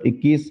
21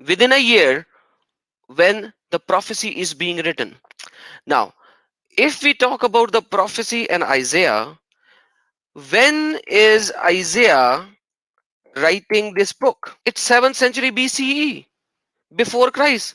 within a year when the prophecy is being written. Now, if we talk about the prophecy and Isaiah, when is Isaiah writing this book? It's 7th century BCE, before Christ.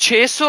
600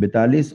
42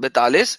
42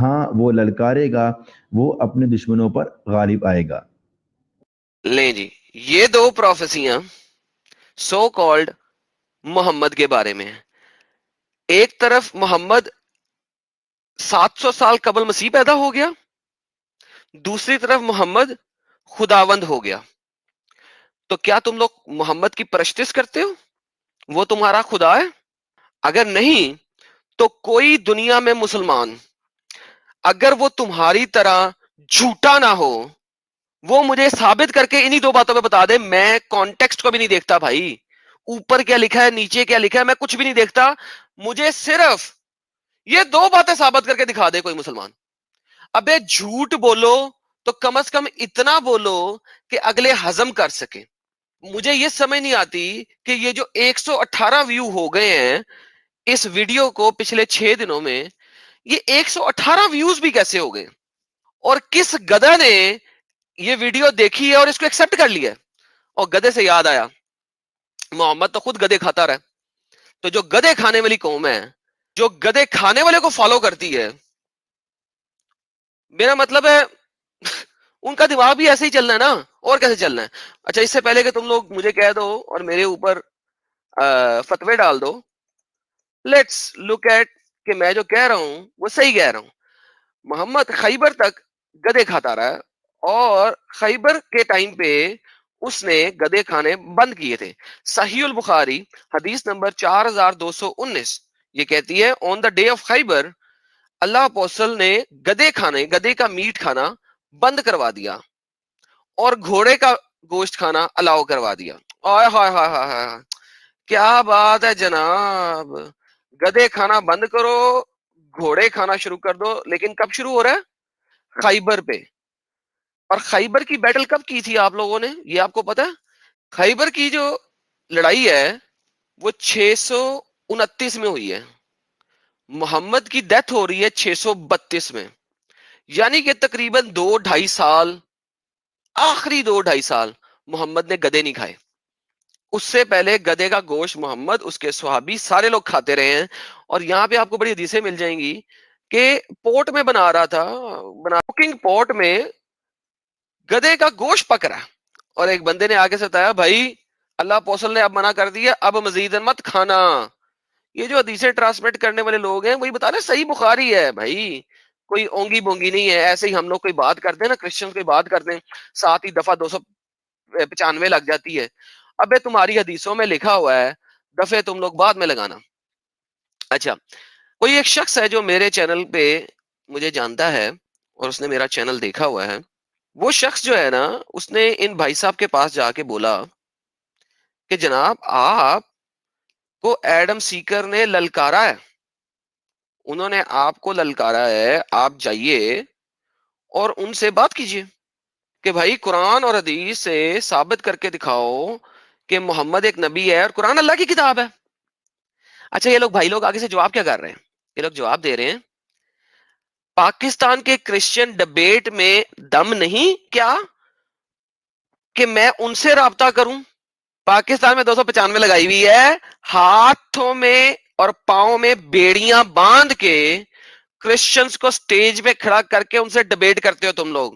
ہاں وہ للکارے گا، وہ اپنے دشمنوں پر غالب آئے گا۔ لیں جی، یہ دو پروفیسیاں so called محمد کے بارے میں ہیں۔ ایک طرف محمد 700 سال قبل مسیح پیدا ہو گیا، دوسری طرف محمد خداوند ہو گیا۔ تو کیا تم لوگ محمد کی پرستش کرتے ہو؟ وہ تمہارا خدا ہے؟ اگر نہیں تو کوئی دنیا میں مسلمان اگر وہ تمہاری طرح جھوٹا نہ ہو، وہ مجھے ثابت کر کے انہی دو باتوں پہ بتا دے۔ میں کانٹیکسٹ کو بھی نہیں دیکھتا بھائی، اوپر کیا لکھا ہے نیچے کیا لکھا ہے میں کچھ بھی نہیں دیکھتا، مجھے صرف یہ دو باتیں ثابت کر کے دکھا دے کوئی مسلمان۔ ابے جھوٹ بولو تو کم از کم اتنا بولو کہ اگلے ہضم کر سکے۔ مجھے یہ سمجھ نہیں آتی کہ یہ جو 118 ویو ہو گئے ہیں اس ویڈیو کو پچھلے 6 دنوں میں، یہ 118 ویوز بھی کیسے ہو گئے، اور کس گدھا نے یہ ویڈیو دیکھی ہے اور اس کو ایکسپٹ کر لیا ہے۔ اور گدھے سے یاد آیا، محمد تو خود گدھے کھاتا رہا، تو جو گدھے کھانے والی قوم ہے، جو گدھے کھانے والے کو فالو کرتی ہے، میرا مطلب ہے ان کا دماغ بھی ایسے ہی چلنا ہے نا، اور کیسے چلنا ہے۔ اچھا، اس سے پہلے کہ تم لوگ مجھے کہہ دو اور میرے اوپر فتوے ڈال دو، لیٹس لک ایٹ کہ میں جو کہہ رہا ہوں وہ صحیح کہہ رہا ہوں۔ محمد خیبر تک گدے کھاتا رہا، اور خیبر کے ٹائم پہ اس نے گدے کھانے بند کیے تھے۔ صحیح البخاری حدیث نمبر 4219 یہ کہتی ہے، on the day of Khaibar Allah apostle نے گدے کا میٹ کھانا بند کروا دیا اور گھوڑے کا گوشت کھانا الاؤ کروا دیا۔ آئے ہائے ہائے ہائے ہائے، کیا بات ہے جناب، گدے کھانا بند کرو، گھوڑے کھانا شروع کر دو۔ لیکن کب شروع ہو رہا ہے؟ خیبر پہ۔ اور خیبر کی بیٹل کب کی تھی آپ لوگوں نے، یہ آپ کو پتا ہے؟ خیبر کی جو لڑائی ہے وہ 629 میں ہوئی ہے، محمد کی ڈیتھ ہو رہی ہے 632 میں، یعنی کہ تقریباً 2-2.5 سال، آخری 2-2.5 سال محمد نے گدے نہیں کھائے۔ اس سے پہلے گدے کا گوشت محمد، اس کے صحابی، سارے لوگ کھاتے رہے ہیں۔ اور یہاں پہ آپ کو بڑی حدیثیں مل جائیں گی کہ پورٹ میں بنا رہا تھا، کوکنگ پورٹ میں گدے کا گوشت پک رہا، اور ایک بندے نے آگے سے بتایا، بھائی اللہ پوسل نے اب منع کر دیا، اب مزید مت کھانا۔ یہ جو حدیثیں ٹرانسمیٹ کرنے والے لوگ ہیں وہی بتا رہے صحیح بخاری ہے بھائی، کوئی اونگی بونگی نہیں ہے۔ ایسے ہی ہم لوگ کوئی بات کرتے ہیں نا، کرسچن کوئی بات کرتے ہیں، ساتھ ہی دفعہ 295 لگ جاتی ہے۔ ابے تمہاری حدیثوں میں لکھا ہوا ہے، دفعے تم لوگ بعد میں لگانا۔ اچھا، کوئی ایک شخص ہے جو میرے چینل پہ مجھے جانتا ہے اور اس نے میرا چینل دیکھا ہوا ہے، وہ شخص جو ہے نا، اس نے ان بھائی صاحب کے پاس جا کے بولا کہ جناب آپ کو ایڈم سیکر نے للکارا ہے، انہوں نے آپ کو للکارا ہے، آپ جائیے اور ان سے بات کیجیے کہ بھائی قرآن اور حدیث سے ثابت کر کے دکھاؤ کہ محمد ایک نبی ہے اور قرآن اللہ کی کتاب ہے۔ اچھا، یہ لوگ بھائی لوگ آگے سے جواب کیا کر رہے ہیں؟ یہ لوگ جواب دے رہے ہیں، پاکستان کے کرسچن ڈبیٹ میں دم نہیں کیا کہ میں ان سے رابطہ کروں؟ پاکستان میں 295 لگائی ہوئی ہے، ہاتھوں میں اور پاؤں میں بیڑیاں باندھ کے کرسچنز کو سٹیج پہ کھڑا کر کے ان سے ڈبیٹ کرتے ہو تم لوگ۔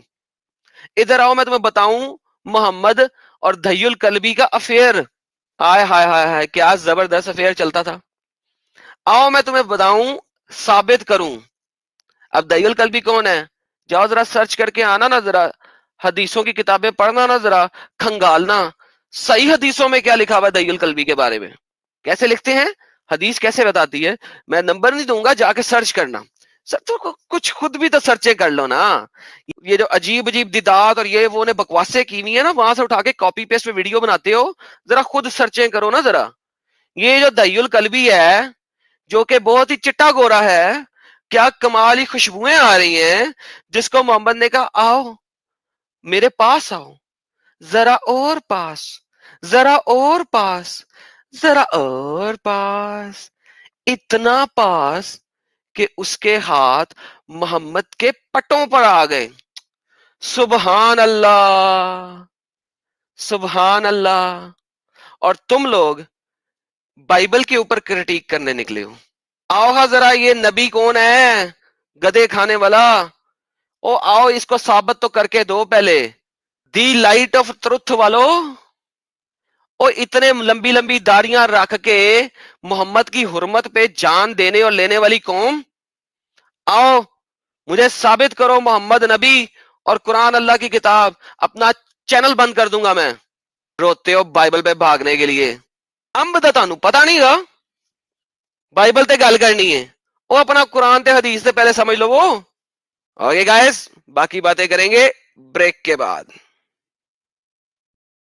ادھر آؤ، میں تمہیں بتاؤں محمد اور دھئی الکلبی کا افیئر، ہائے ہائے ہائے ہائے کیا زبردست افیئر چلتا تھا۔ آؤ میں تمہیں بتاؤں، ثابت کروں۔ اب دھئی الکلبی کون ہے؟ جاؤ ذرا سرچ کر کے آنا نا، ذرا حدیثوں کی کتابیں پڑھنا نا، ذرا کھنگالنا صحیح حدیثوں میں کیا لکھا ہوا ہے دھئی الکلبی کے بارے میں، کیسے لکھتے ہیں، حدیث کیسے بتاتی ہے۔ میں نمبر نہیں دوں گا، جا کے سرچ کرنا۔ سر تو کچھ خود بھی تو سرچیں کر لو نا۔ یہ جو عجیب عجیب دیدات اور یہ وہ نے بکواسیں کی ہوئی ہیں نا، وہاں سے اٹھا کے کاپی پیسٹ پہ ویڈیو بناتے ہو، ذرا خود سرچیں کرو نا ذرا۔ یہ جو دھئی الکلبی ہے جو کہ بہت ہی چٹا گورا ہے، کیا کمال ہی خوشبوئیں آ رہی ہیں، جس کو محمد نے کہا آؤ میرے پاس آؤ، ذرا اور پاس، ذرا اور پاس، ذرا اور پاس، اتنا پاس کہ اس کے ہاتھ محمد کے پٹوں پر آ گئے۔ سبحان اللہ، سبحان اللہ۔ اور تم لوگ بائبل کے اوپر کرٹیک کرنے نکلے ہو۔ آؤ ہاں ذرا، یہ نبی کون ہے؟ گدے کھانے والا، او آؤ اس کو ثابت تو کر کے دو پہلے. دی لائٹ آف ٹروتھ والو، او اتنے لمبی لمبی داڑیاں رکھ کے محمد کی حرمت پہ جان دینے اور لینے والی قوم، آؤ مجھے ثابت کرو محمد نبی اور قرآن اللہ کی کتاب، اپنا چینل بند کر دوں گا میں. روتے ہو بائبل پہ بھاگنے کے لیے. ہم بتا تانوں پتا نہیں گا بائبل تے گل کرنی ہے، وہ اپنا قرآن تے حدیث سے پہلے سمجھ لو وہ. اوکے گائز، باقی باتیں کریں گے بریک کے بعد.